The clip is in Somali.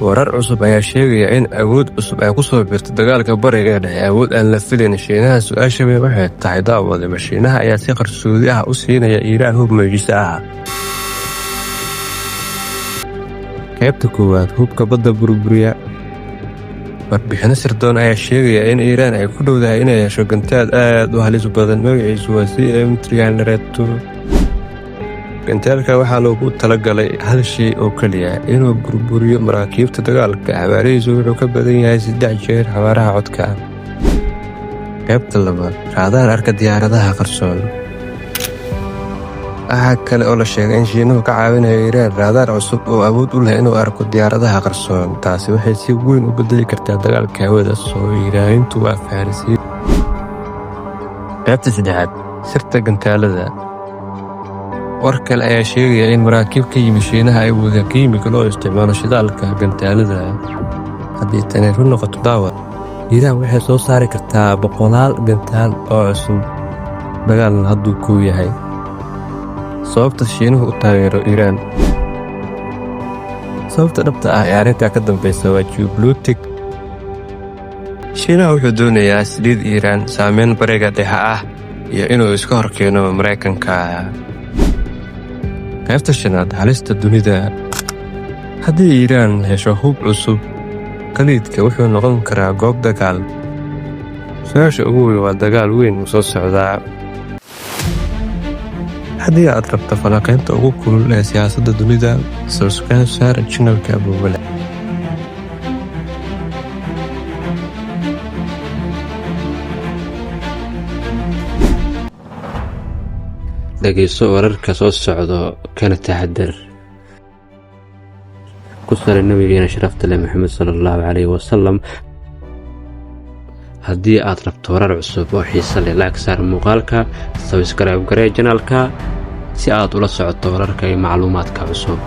warar cusub ayaa sheegaya in awood cusub ay ku soo biirtay dagaalka bariga dhexe, awood aan la filayn. Shiinaha su-aasha weyn waxay tahay daawade, Shiinaha ayaa si qarsoodi ah u siinaya Iiraan hub mucjiso ah. qaybta koowaad, hubka badda burburiya. warbixino sirdoon ayaa sheegaya in Iiraan ay ku dhowdahay inay hesho gantaal aad u halis badan, magaciisu waa CM302. gantaalka waxaa loogu talagalay hal shay oo keliya, inuu burburiyo maraakiibta dagaalka. xawaarihiisu wuxuu ka badan yahay 3 jeer xawaaraha codka. qaybta labaad, raadaar arka diyaaradaha qarsoon. waxaa kale oo la sheegay in Shiinuhu ka caawinayo Iiraan raadaar cusub oo awood u leh inuu arko diyaaradaha qarsoon. taasi waxay si weyn u bedeli kartaa dagaalka hawada, soo Iiraanintu waa faarisiin. qaybta saddexaad, sirta gantaalada. war kale ayaa sheegaya in maraakiib ka yimi Shiinaha ay wadaan kiimiko loo isticmaalo shidaalka gantaalada. haddii tani run noqoto daawad, Iiraan waxay soo saari kartaa 100 gantaal oo cusub. dagaalna hadduu ku yahay sababta Shiinuhu u taageero Iiraan. sababta dhabta ah ee arrintaa ka dambeysa waa geopolitik. Shiinaha wuxuu doonayaa saliid Iiraan, saameyn bariga dhexe ah, iyo inuu iska horkeeno Mareykanka. qaybta shanaad, halista dunida. haddii Iiraan hesho hub cusub, khaliidka wuxuu noqon karaa goob dagaal. su-aasha ugu weyn waa dagaal weyn u soo socdaa. haddii aad rabto falanqaynta ugu kulul ee siyaasadda dunida, subscribe saar channelka Abuwale. dhegeyso wararka soo socdo kana taxadar. ku sare nabigeena sharafta leh Maxamed sallallahu alayhi wasallam. haddii aad rabto warar cusub oo xiiso leh, like saar muuqaalka, subscribe garee channelka si aad ula socoto wararka iyo macluumaadka cusub.